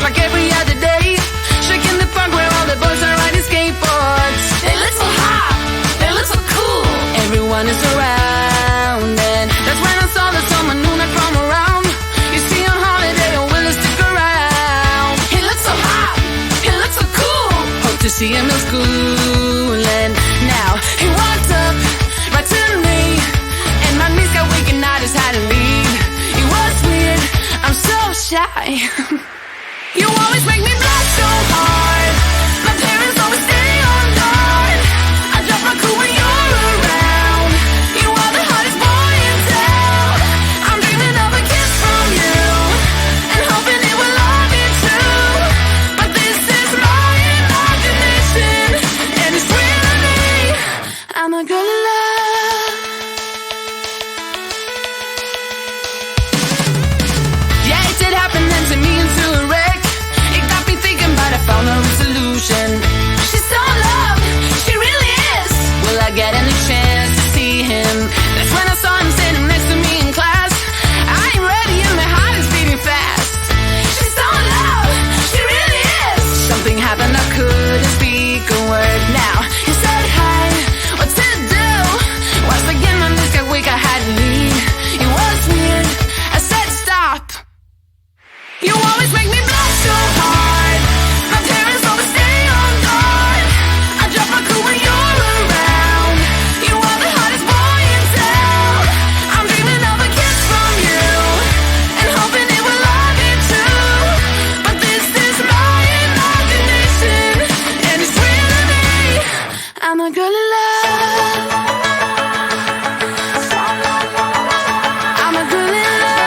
like every other day. Shaking the park where all the boys are riding skateboards. They look so hot, they look so cool. Everyone is around, and that's when I saw the summer noon I come around. You see on holiday, oh, will he stick around? He looks so hot, he looks so cool. Hope to see him in school, and now he walked up right to me, and my knees got weak and I just had to leave. It was weird, I'm so shy. You always make me blush so hard. My parents always stay on guard. I drop my cool when you're around. You are the hottest boy in town. I'm dreaming of a kiss from you, and hoping it will all be true. But this is my imagination, and it's real to me. I'm a girl in love. Yeah, it did happen then to me into a wreck. It got me thinking, but I found a solution. She's so in love, she really is. Will I get any chance to see him? That's when I saw him standing next to me in class. I ain't ready and my heart is beating fast. She's so in love, she really is. Something happened, I couldn't speak a word. Now he said hi, what to do? Once again my knees got weak, I had to leave. It was weird, I said stop. You always make me blush so hard. My parents always stay on guard. I drop my cool when you're around. You are the hottest boy in town. I'm dreaming of a kiss from you, and hoping it will all be true. But this is my imagination, and it's real to me. I'm a girl in love. I'm a girl in love.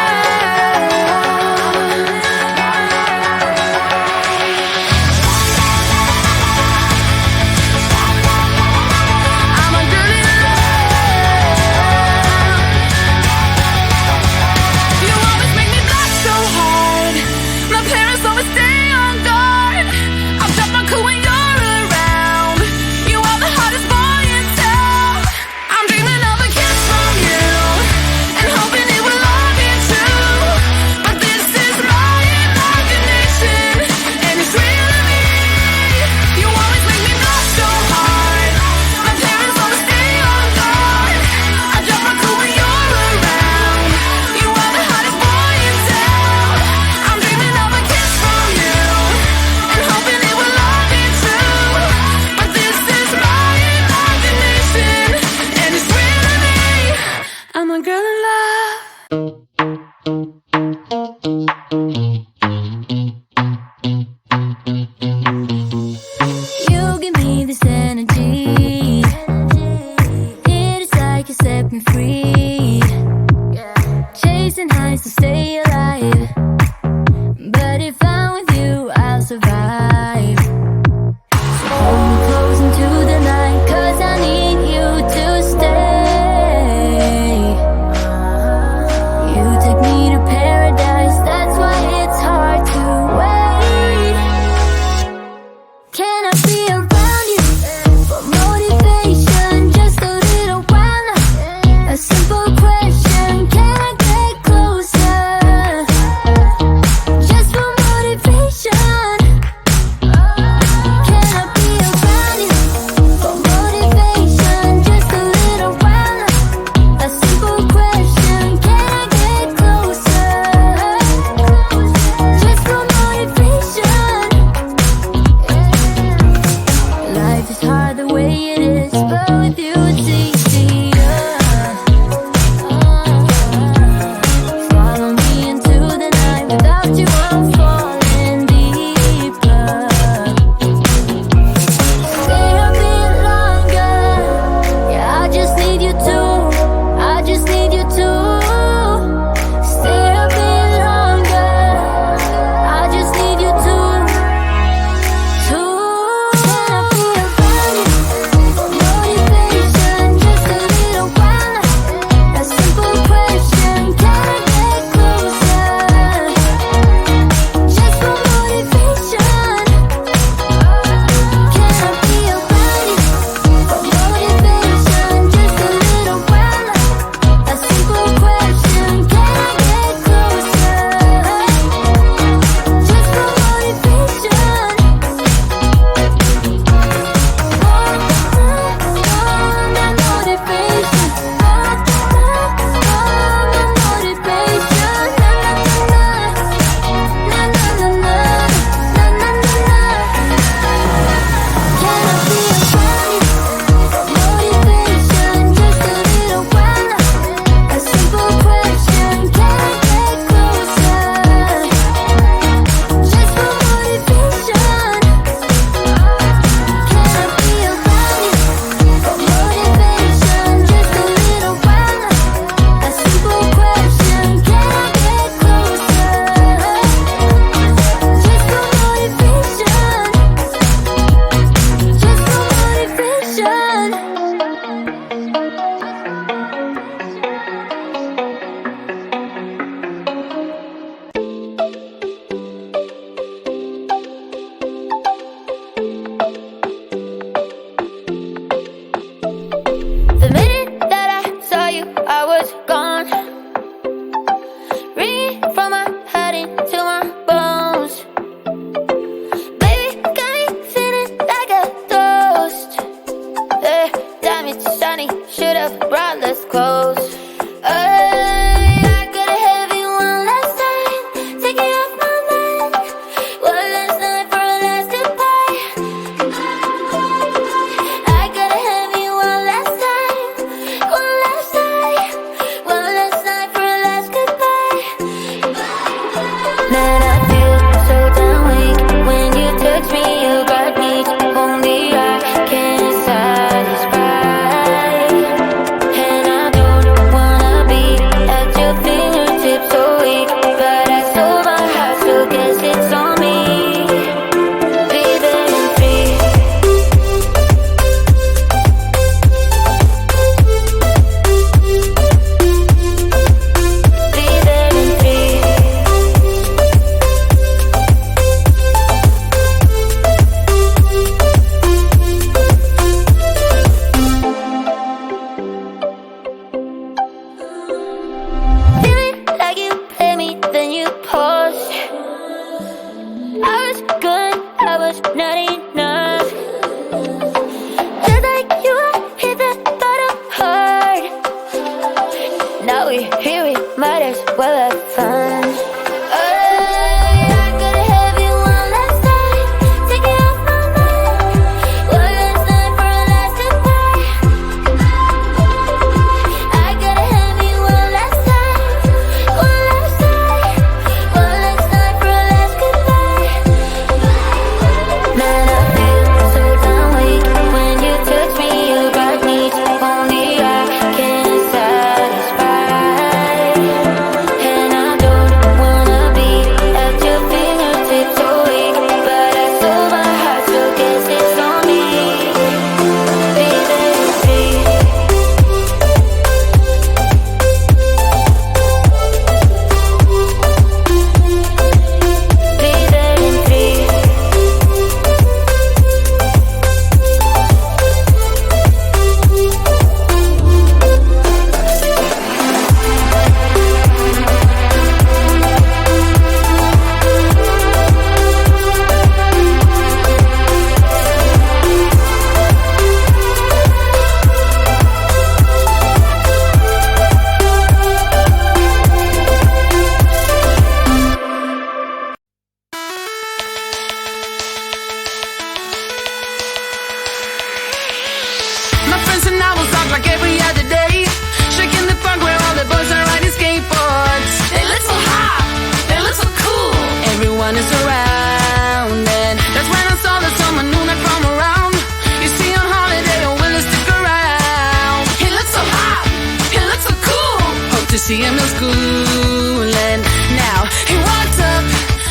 one is around. And that's when I saw that someone new not from around. You see on holiday, or will he stick around? He looks so hot, he looks so cool. Hope to see him in school. And now he walks up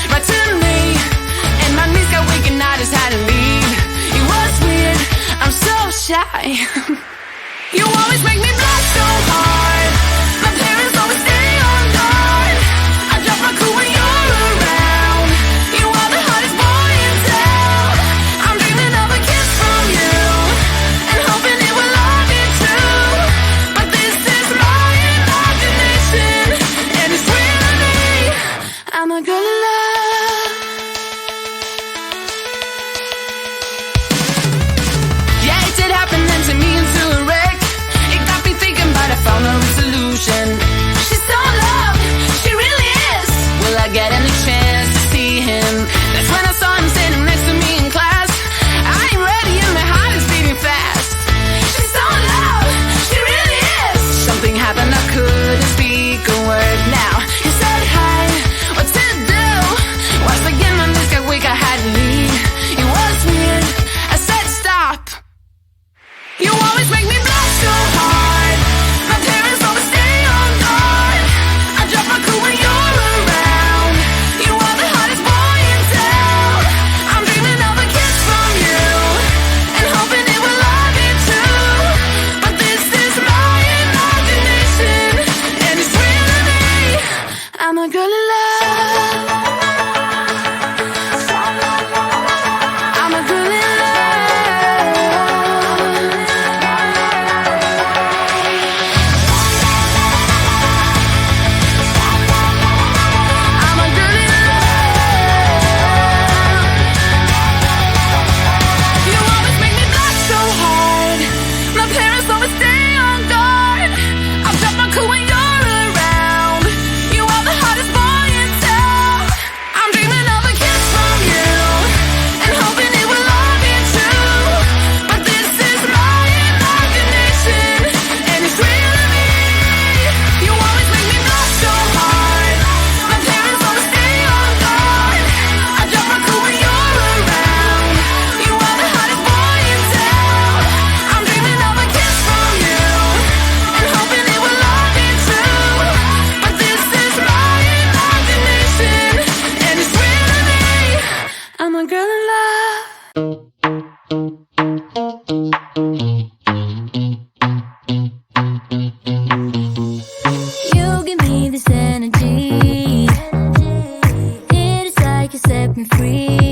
right to me, and my knees got weak and I just had to leave. It was weird, I'm so shy. You always make me blush so hard. My parents always stay on guard. I drop my cool when you're around. You are the hottest boy in town. I'm dreaming of a kiss from you, and hoping it will all be true. But this is my imagination, and it's real to me. I'm a girl in love. Yeah, it did happen then to me and to a wreck. It got me thinking, but I found a solution. She's so in love, she really is. Will I get any chance to see him? That's when I saw him standing next to me in class. I ain't ready and my heart is beating fast. She's so in love, she really is. Something happened, I couldn't speak a word. Now he said hi, what to do? Once again my knees got weak, I had to leave. It was weird, I said stop. You always make me blush so hard. My parents always stay on guard. I drop my cool when you're around. You are the hottest boy in town. I'm dreaming of a kiss from you, and hoping it will all be true. But this is my imagination, and it's real to me. I'm a girl in love. I'm a girl in love. I'm a girl in love. You always make me blush so hard. My parents always stay on guard. I drop my cool when you're around. You are the hottest boy in town. I'm dreaming of a kiss from you, and hoping it will all be true. But this is my imagination, and it's real to me. You always make me blush so hard. My parents always stay on guard. I drop my cool when you're around. You are the hottest boy in town. I'm dreaming of a kiss from you, and hoping it will all be true. But this is my imagination, and it's real to me. I'm a girl in love. You give me this energy. It is like you set me free.